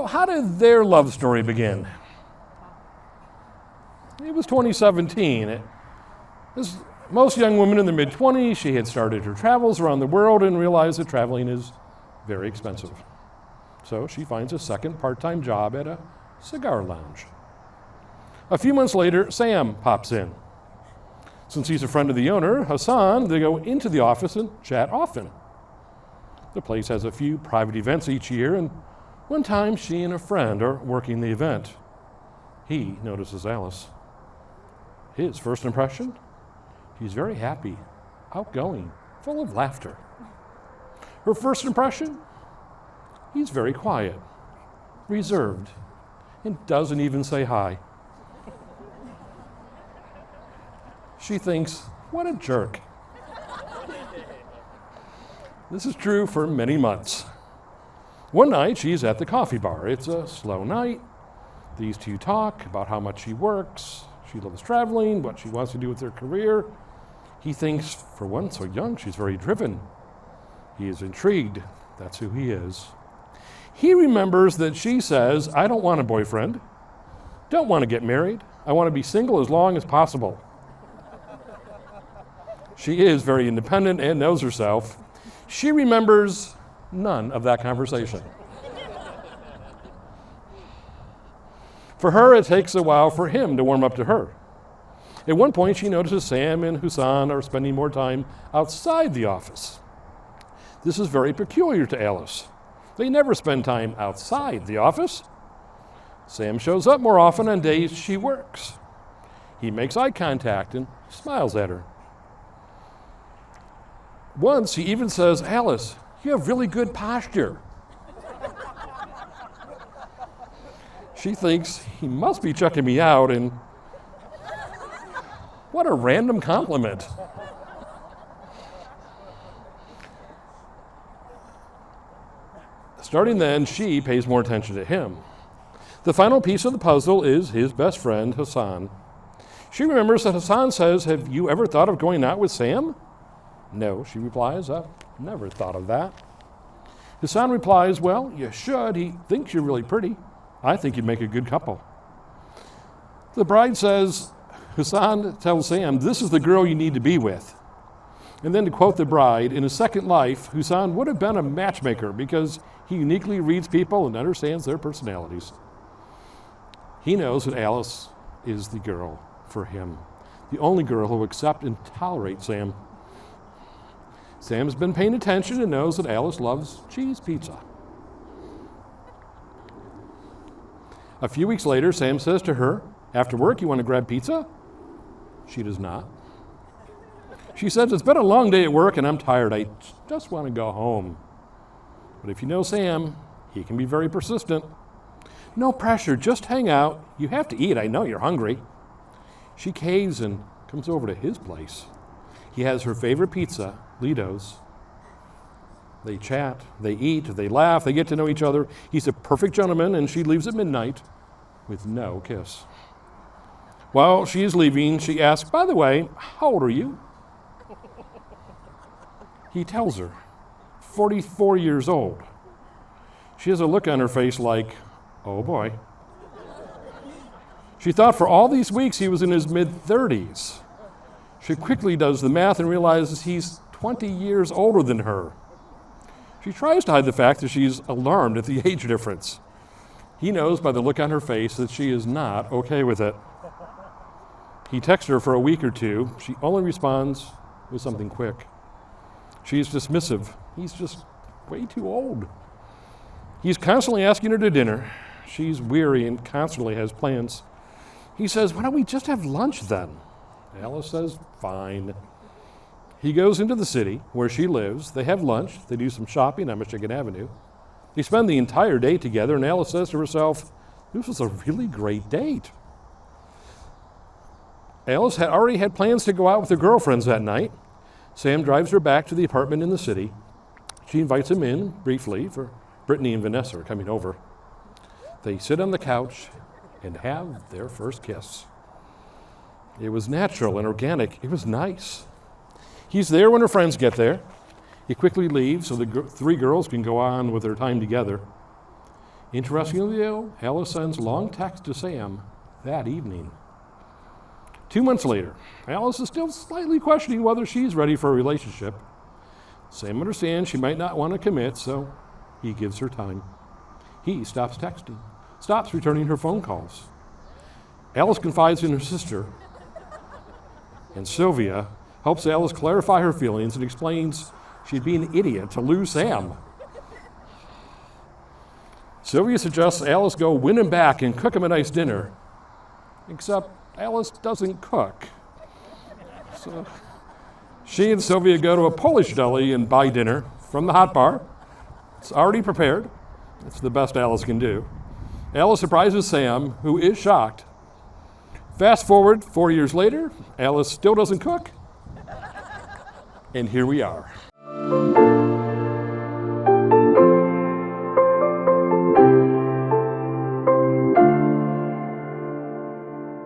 So how did their love story begin? It was 2017. As most young women in their mid-20s, she had started her travels around the world and realized that traveling is very expensive. So she finds a second part-time job at a cigar lounge. A few months later, Sam pops in. Since he's a friend of the owner, Hassan, they go into the office and chat often. The place has a few private events each year, and one time she and a friend are working the event. He notices Alice. His first impression? She's very happy, outgoing, full of laughter. Her first impression? He's very quiet, reserved, and doesn't even say hi. She thinks, what a jerk. This is true for many months. One night, she's at the coffee bar. It's a slow night. These two talk about how much she works. She loves traveling, what she wants to do with her career. He thinks, for one so young, she's very driven. He is intrigued. That's who he is. He remembers that she says, I don't want a boyfriend. Don't want to get married. I want to be single as long as possible. She is very independent and knows herself. She remembers none of that conversation. For her, it takes a while for him to warm up to her. At one point, she notices Sam and Hassan are spending more time outside the office. This is very peculiar to Alice. They never spend time outside the office. Sam shows up more often on days she works. He makes eye contact and smiles at her. Once, he even says, Alice, you have really good posture. She thinks he must be checking me out, and what a random compliment. Starting then, she pays more attention to him. The final piece of the puzzle is his best friend, Hassan. She remembers that Hassan says, have you ever thought of going out with Sam? No, she replies, I've never thought of that. Hassan replies, well, you should. He thinks you're really pretty. I think you'd make a good couple. The bride says, Hassan tells Sam, this is the girl you need to be with. And then to quote the bride, in his second life, Hassan would have been a matchmaker because he uniquely reads people and understands their personalities. He knows that Alice is the girl for him, the only girl who will accept and tolerate Sam. Sam's been paying attention and knows that Alice loves cheese pizza. A few weeks later, Sam says to her, after work, you want to grab pizza? She does not. She says, it's been a long day at work and I'm tired. I just want to go home. But if you know Sam, he can be very persistent. No pressure, just hang out. You have to eat, I know you're hungry. She caves and comes over to his place. He has her favorite pizza, Lido's. They chat, they eat, they laugh, they get to know each other. He's a perfect gentleman, and she leaves at midnight with no kiss. While she is leaving, she asks, by the way, how old are you? He tells her, 44 years old. She has a look on her face like, oh boy. She thought for all these weeks he was in his mid-30s. She quickly does the math and realizes he's 20 years older than her. She tries to hide the fact that she's alarmed at the age difference. He knows by the look on her face that she is not okay with it. He texts her for a week or two. She only responds with something quick. She's dismissive. He's just way too old. He's constantly asking her to dinner. She's weary and constantly has plans. He says, why don't we just have lunch then? Alice says, fine. He goes into the city where she lives. They have lunch. They do some shopping on Michigan Avenue. They spend the entire day together, and Alice says to herself, this was a really great date. Alice had already had plans to go out with her girlfriends that night. Sam drives her back to the apartment in the city. She invites him in briefly, for Brittany and Vanessa are coming over. They sit on the couch and have their first kiss. It was natural and organic. It was nice. He's there when her friends get there. He quickly leaves so the three girls can go on with their time together. Interestingly, though, Alice sends a long text to Sam that evening. 2 months later, Alice is still slightly questioning whether she's ready for a relationship. Sam understands she might not want to commit, so he gives her time. He stops texting, stops returning her phone calls. Alice confides in her sister, and Sylvia helps Alice clarify her feelings and explains she'd be an idiot to lose Sam. Sylvia suggests Alice go win him back and cook him a nice dinner, except Alice doesn't cook. So she and Sylvia go to a Polish deli and buy dinner from the hot bar. It's already prepared. It's the best Alice can do. Alice surprises Sam, who is shocked. Fast forward 4 years later, Alice still doesn't cook, and here we are.